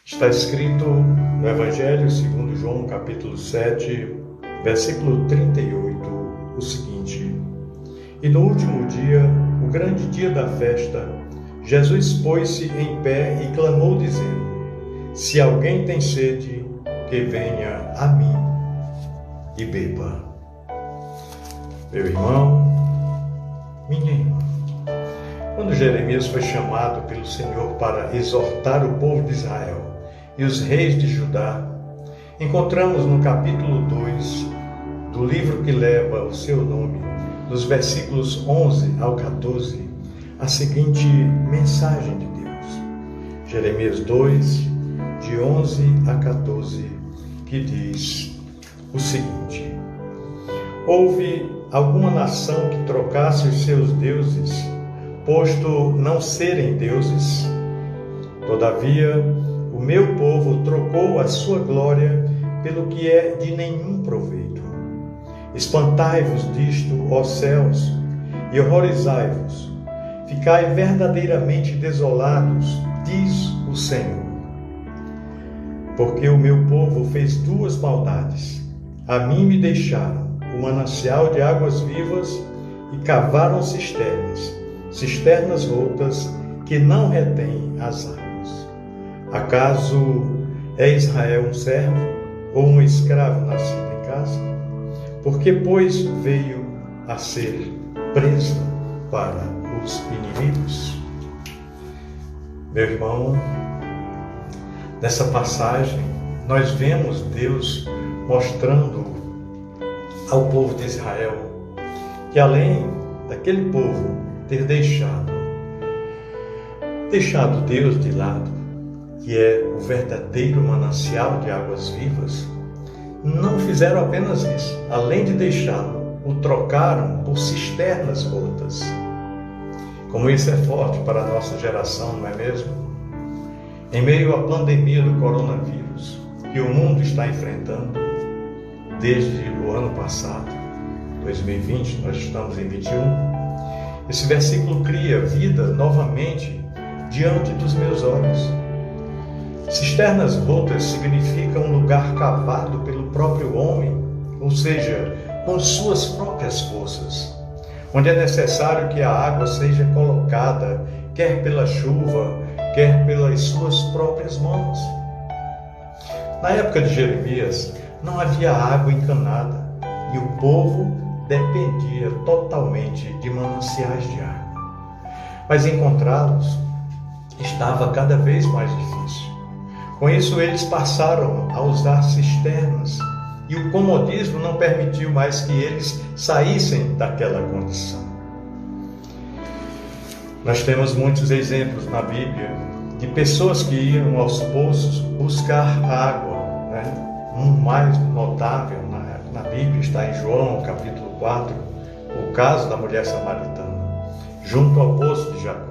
Está escrito no Evangelho segundo João, capítulo 7, versículo 38, o seguinte: E no último dia, o grande dia da festa, Jesus pôs-se em pé e clamou, dizendo: Se alguém tem sede, que venha a mim e beba. Meu irmão, minha irmã, quando Jeremias foi chamado pelo Senhor para exortar o povo de Israel e os reis de Judá, encontramos no capítulo 2 do livro que leva o seu nome, nos versículos 11 ao 14, a seguinte mensagem de Deus. Jeremias 2, de 11 a 14, que diz o seguinte: Houve alguma nação que trocasse os seus deuses, posto não serem deuses? Todavia, o meu povo trocou a sua glória pelo que é de nenhum proveito. Espantai-vos disto, ó céus, e horrorizai-vos. Ficai verdadeiramente desolados, diz o Senhor. Porque o meu povo fez duas maldades. A mim me deixaram o manancial de águas vivas e cavaram cisternas rotas que não retêm as águas. Acaso é Israel um servo ou um escravo nascido em casa? Porque, pois, veio a ser preso para os inimigos? Meu irmão, nessa passagem nós vemos Deus mostrando ao povo de Israel que, além daquele povo ter deixado Deus de lado, que é o verdadeiro manancial de águas vivas, não fizeram apenas isso. Além de deixá-lo, o trocaram por cisternas rotas. Como isso é forte para a nossa geração, não é mesmo? Em meio à pandemia do coronavírus, que o mundo está enfrentando desde o ano passado, 2020, nós estamos em 21, esse versículo cria vida novamente diante dos meus olhos. Cisternas rotas significa um lugar cavado pelo próprio homem, ou seja, com suas próprias forças, onde é necessário que a água seja colocada, quer pela chuva, quer pelas suas próprias mãos. Na época de Jeremias, não havia água encanada e o povo dependia totalmente de mananciais de água. Mas encontrá-los estava cada vez mais difícil. Com isso, eles passaram a usar cisternas e o comodismo não permitiu mais que eles saíssem daquela condição. Nós temos muitos exemplos na Bíblia de pessoas que iam aos poços buscar água, Um mais notável na Bíblia está em João, capítulo 4, o caso da mulher samaritana, junto ao poço de Jacó.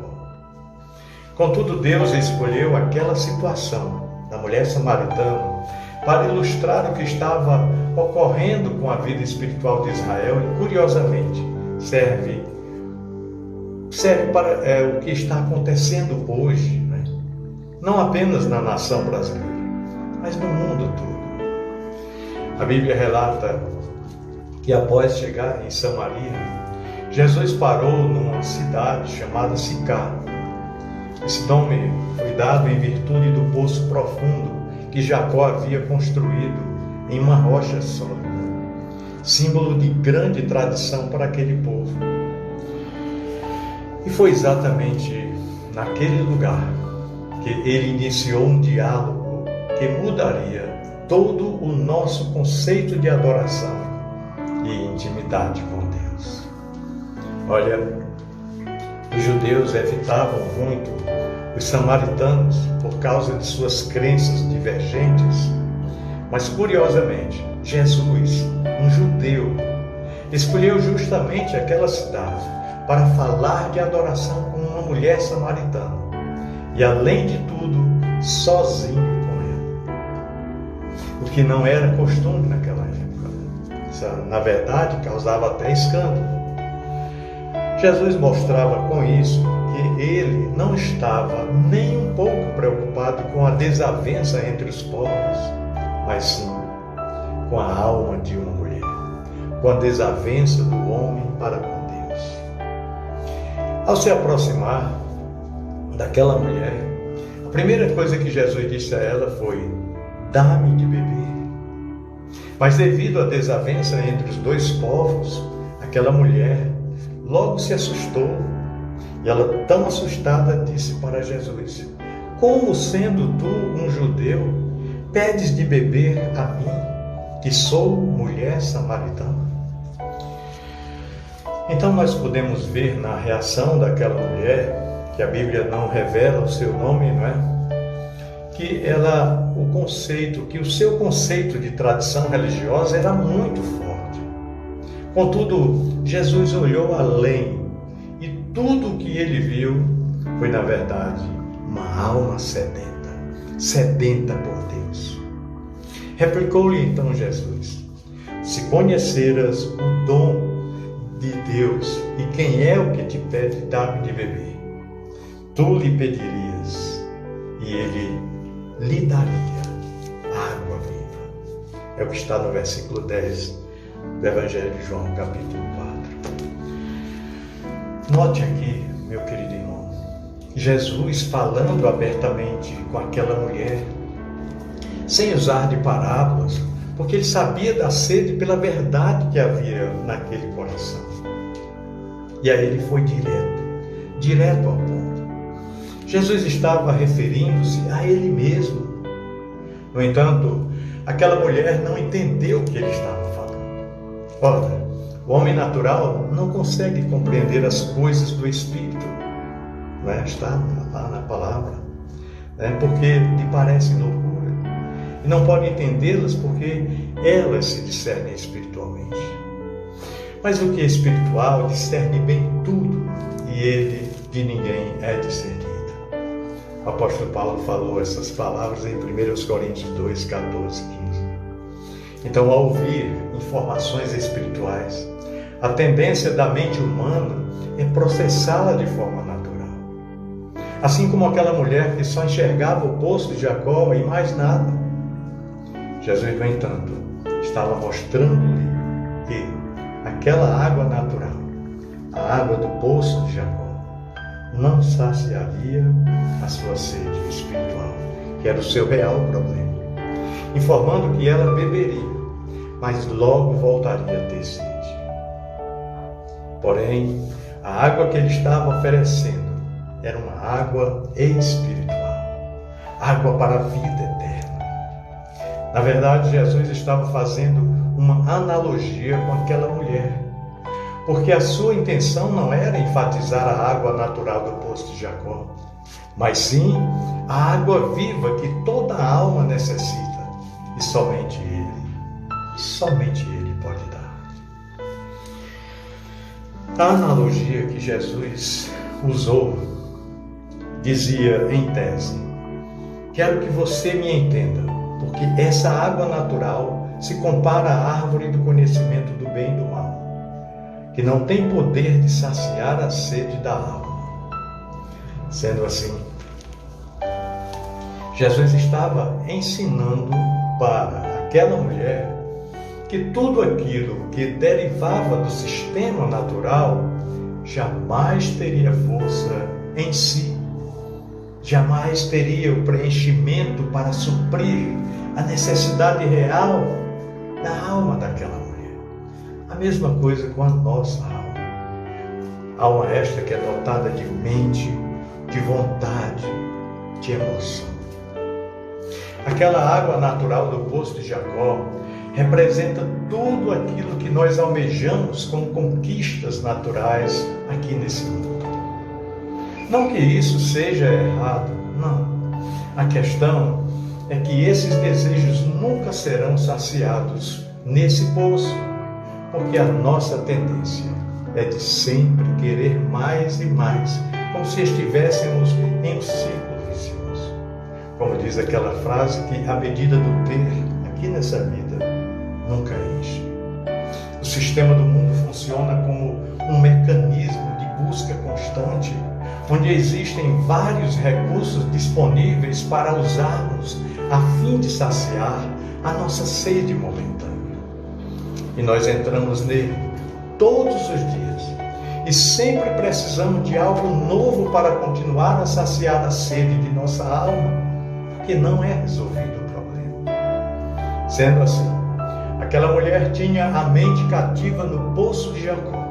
Contudo, Deus escolheu aquela situação da mulher samaritana para ilustrar o que estava ocorrendo com a vida espiritual de Israel e, curiosamente, serve para o que está acontecendo hoje, não apenas na nação brasileira, mas no mundo todo. A Bíblia relata que após chegar em Samaria, Jesus parou numa cidade chamada Sicar. Esse nome foi dado em virtude do poço profundo que Jacó havia construído em uma rocha sólida, símbolo de grande tradição para aquele povo. E foi exatamente naquele lugar que ele iniciou um diálogo que mudaria todo o nosso conceito de adoração e intimidade com Deus. Olha, os judeus evitavam muito os samaritanos por causa de suas crenças divergentes, mas curiosamente, Jesus, um judeu, escolheu justamente aquela cidade para falar de adoração com uma mulher samaritana e, além de tudo, sozinho com ela, o que não era costume naquela época. Isso, na verdade, causava até escândalo. Jesus mostrava com isso que ele não estava nem um pouco preocupado com a desavença entre os povos, mas sim com a alma de uma mulher, com a desavença do homem para com Deus. Ao se aproximar daquela mulher, a primeira coisa que Jesus disse a ela foi: dá-me de beber. Mas devido à desavença entre os dois povos, aquela mulher logo se assustou. E ela, tão assustada, disse para Jesus: como sendo tu um judeu, pedes de beber a mim, que sou mulher samaritana? Então nós podemos ver na reação daquela mulher, que a Bíblia não revela o seu nome, não é? Que o seu conceito de tradição religiosa era muito forte. Contudo, Jesus olhou além e tudo o que ele viu foi, na verdade, uma alma sedenta por Deus. Replicou-lhe então Jesus: se conheceras o dom de Deus e quem é o que te pede dar-me de beber, tu lhe pedirias e ele lhe daria água viva. É o que está no versículo 10 do Evangelho de João, capítulo 4. Note aqui, meu querido irmão, Jesus falando abertamente com aquela mulher, sem usar de parábolas, porque ele sabia da sede pela verdade que havia naquele coração. E aí ele foi direto ao ponto. Jesus estava referindo-se a ele mesmo. No entanto, aquela mulher não entendeu o que ele estava falando. Ora, o homem natural não consegue compreender as coisas do Espírito. Não é? Está lá na palavra. Porque lhe parecem loucura. E não pode entendê-las porque elas se discernem espiritualmente. Mas o que é espiritual discerne bem tudo, e ele de ninguém é discernido. O apóstolo Paulo falou essas palavras em 1 Coríntios 2, 14, 15. Então, ao ouvir informações espirituais, a tendência da mente humana é processá-la de forma natural. Assim como aquela mulher que só enxergava o poço de Jacó e mais nada. Jesus, no entanto, estava mostrando-lhe que aquela água natural, a água do poço de Jacó, não saciaria a sua sede espiritual, que era o seu real problema, informando que ela beberia, mas logo voltaria a ter sede. Porém, a água que ele estava oferecendo era uma água espiritual, água para a vida eterna. Na verdade, Jesus estava fazendo uma analogia com aquela mulher, porque a sua intenção não era enfatizar a água natural do poço de Jacó, mas sim a água viva que toda alma necessita, e somente Ele pode dar. A analogia que Jesus usou dizia em tese: quero que você me entenda, porque essa água natural se compara à árvore do conhecimento do bem e do mal, que não tem poder de saciar a sede da alma. Sendo assim, Jesus estava ensinando para aquela mulher que tudo aquilo que derivava do sistema natural jamais teria força em si, jamais teria o preenchimento para suprir a necessidade real da alma daquela mulher. A mesma coisa com a nossa alma. Alma esta que é dotada de mente, de vontade, de emoção. Aquela água natural do poço de Jacó representa tudo aquilo que nós almejamos como conquistas naturais aqui nesse mundo. Não que isso seja errado, não. A questão é que esses desejos nunca serão saciados nesse poço, porque a nossa tendência é de sempre querer mais e mais, como se estivéssemos em um círculo vicioso. Como diz aquela frase que a medida do ter aqui nessa vida nunca enche. O sistema do mundo funciona como um mecanismo de busca constante, onde existem vários recursos disponíveis para usarmos a fim de saciar a nossa sede momentânea. E nós entramos nele todos os dias e sempre precisamos de algo novo para continuar a saciar a sede de nossa alma, que não é resolvido o problema. Sendo assim, aquela mulher tinha a mente cativa no poço de Jacó.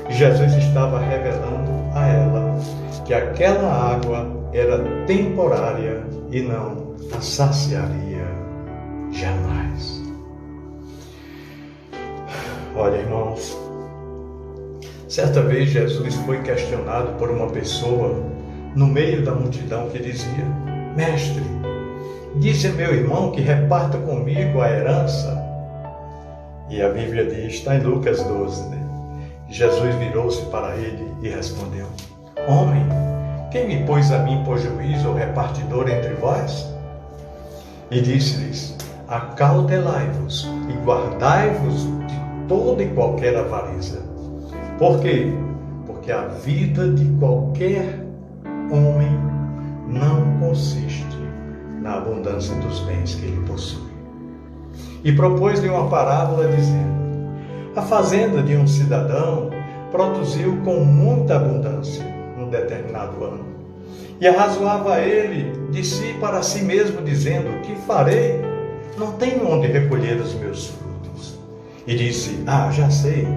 E Jesus estava revelando a ela que aquela água era temporária e não a saciaria jamais. Olha, irmãos, certa vez Jesus foi questionado por uma pessoa no meio da multidão que dizia: Mestre, disse meu irmão que reparta comigo a herança. E a Bíblia diz, está em Lucas 12, né? Jesus virou-se para ele e respondeu: Homem, quem me pôs a mim por juiz ou repartidor entre vós? E disse-lhes: Acautelai-vos e guardai-vos de toda e qualquer avareza. Por quê? Porque a vida de qualquer homem não consiste na abundância dos bens que ele possui. E propôs-lhe uma parábola dizendo: a fazenda de um cidadão produziu com muita abundância num determinado ano. E arrazoava ele de si para si mesmo, dizendo: que farei? Não tenho onde recolher os meus frutos. E disse: já sei,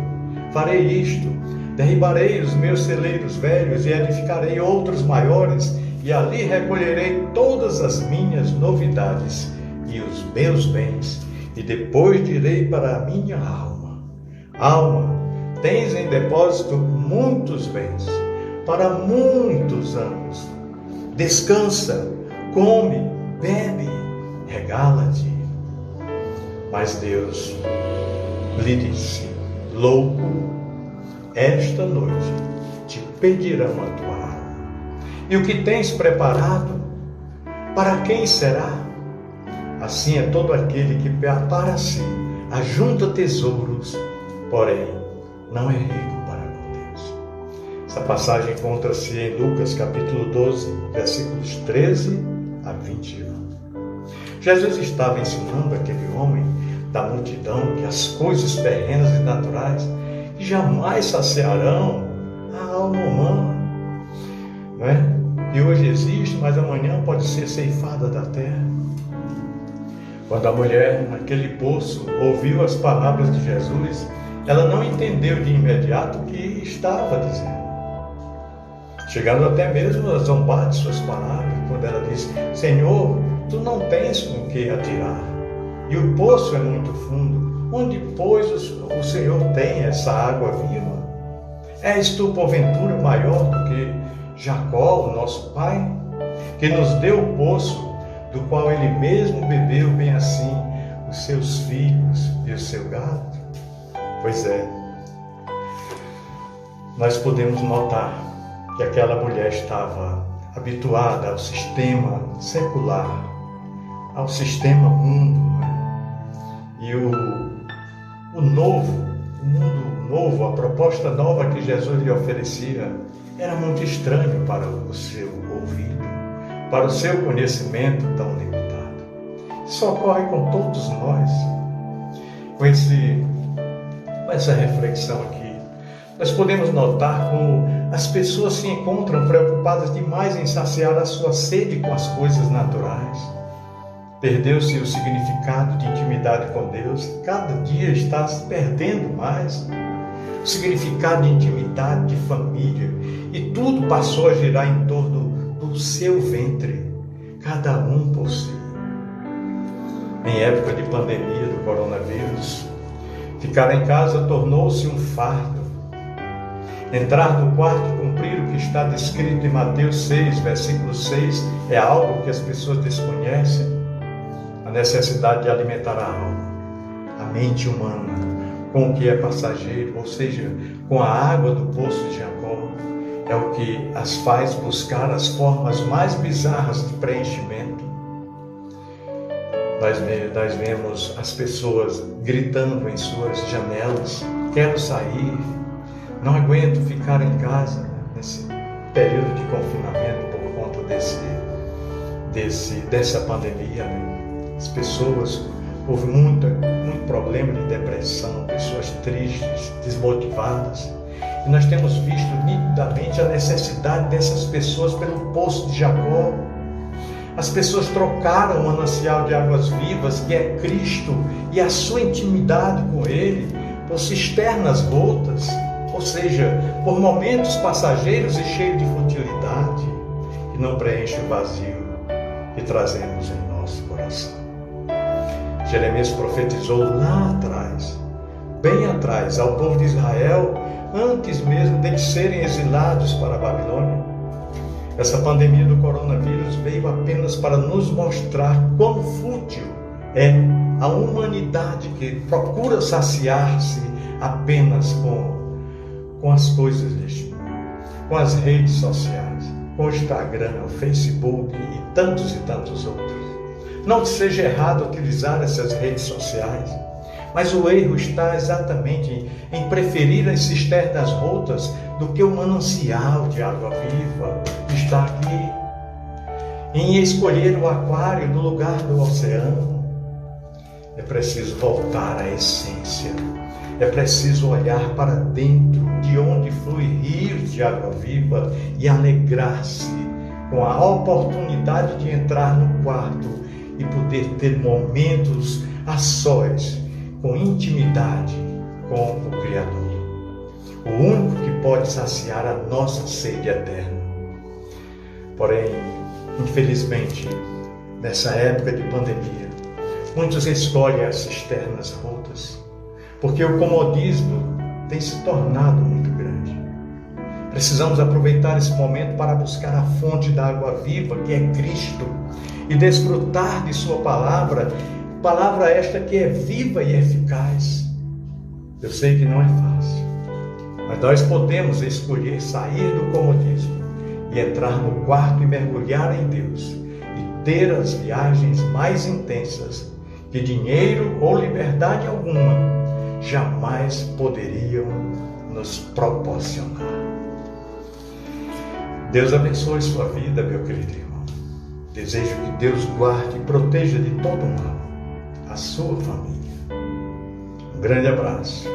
farei isto, derribarei os meus celeiros velhos e edificarei outros maiores, e ali recolherei todas as minhas novidades e os meus bens, e depois direi para a minha alma: alma, tens em depósito muitos bens, para muitos anos. Descansa, come, bebe, regala-te. Mas Deus lhe disse: louco, esta noite te pedirão a tua alma. E o que tens preparado, para quem será? Assim é todo aquele que para si ajunta tesouros, porém não é rico para com Deus. Essa passagem encontra-se em Lucas capítulo 12, versículos 13 a 21. Jesus estava ensinando aquele homem da multidão que as coisas terrenas e naturais jamais saciarão a alma humana, não é? Que hoje existe, mas amanhã pode ser ceifada da terra. Quando a mulher, naquele poço, ouviu as palavras de Jesus, ela não entendeu de imediato o que estava dizendo, chegando até mesmo a zombar de suas palavras, quando ela disse: Senhor, tu não tens com que atirar, e o poço é muito fundo, onde, pois, o Senhor tem essa água viva? És tu, porventura, maior do que Jacó, o nosso pai, que nos deu o poço, do qual ele mesmo bebeu, bem assim os seus filhos e o seu gado? Pois é, nós podemos notar que aquela mulher estava habituada ao sistema secular, ao sistema mundo, né? E o mundo novo, a proposta nova que Jesus lhe oferecia, era muito estranho para o seu ouvido, para o seu conhecimento tão limitado. Isso ocorre com todos nós. Com essa reflexão aqui, nós podemos notar como as pessoas se encontram preocupadas demais em saciar a sua sede com as coisas naturais. Perdeu-se o significado de intimidade com Deus. Cada dia está se perdendo mais o significado de intimidade, de família, e tudo passou a girar em torno do seu ventre, cada um por si. Em época de pandemia do coronavírus, ficar em casa tornou-se um fardo. Entrar no quarto e cumprir o que está descrito em Mateus 6, versículo 6, é algo que as pessoas desconhecem. A necessidade de alimentar a alma, a mente humana, com o que é passageiro, ou seja, com a água do poço de Jacó, é o que as faz buscar as formas mais bizarras de preenchimento. Nós vemos as pessoas gritando em suas janelas: quero sair, não aguento ficar em casa nesse período de confinamento por conta dessa pandemia, né? As pessoas, houve muito problema de depressão, pessoas tristes, desmotivadas. E nós temos visto nitidamente a necessidade dessas pessoas pelo poço de Jacó. As pessoas trocaram o manancial de águas vivas, que é Cristo, e a sua intimidade com Ele, por cisternas rotas, ou seja, por momentos passageiros e cheios de futilidade, que não preenchem o vazio que trazemos em nosso coração. Jeremias profetizou lá atrás, bem atrás, ao povo de Israel, antes mesmo de serem exilados para a Babilônia. Essa pandemia do coronavírus veio apenas para nos mostrar quão fútil é a humanidade que procura saciar-se apenas com as coisas deste mundo, com as redes sociais, com o Instagram, o Facebook e tantos outros. Não que seja errado utilizar essas redes sociais, mas o erro está exatamente em preferir as cisternas rotas do que o manancial de água viva que está aqui, em escolher o aquário no lugar do oceano. É preciso voltar à essência, é preciso olhar para dentro, de onde flui rios de água viva, e alegrar-se com a oportunidade de entrar no quarto e poder ter momentos a sós, com intimidade com o Criador, o único que pode saciar a nossa sede eterna. Porém, infelizmente, nessa época de pandemia, muitos escolhem as cisternas rotas, porque o comodismo tem se tornado muito grande. Precisamos aproveitar esse momento para buscar a fonte da água viva, que é Cristo, e desfrutar de sua palavra esta que é viva e eficaz. Eu sei que não é fácil, mas nós podemos escolher sair do comodismo e entrar no quarto e mergulhar em Deus e ter as viagens mais intensas que dinheiro ou liberdade alguma jamais poderiam nos proporcionar. Deus abençoe sua vida, meu querido irmão. Desejo que Deus guarde e proteja de todo mal a sua família. Um grande abraço.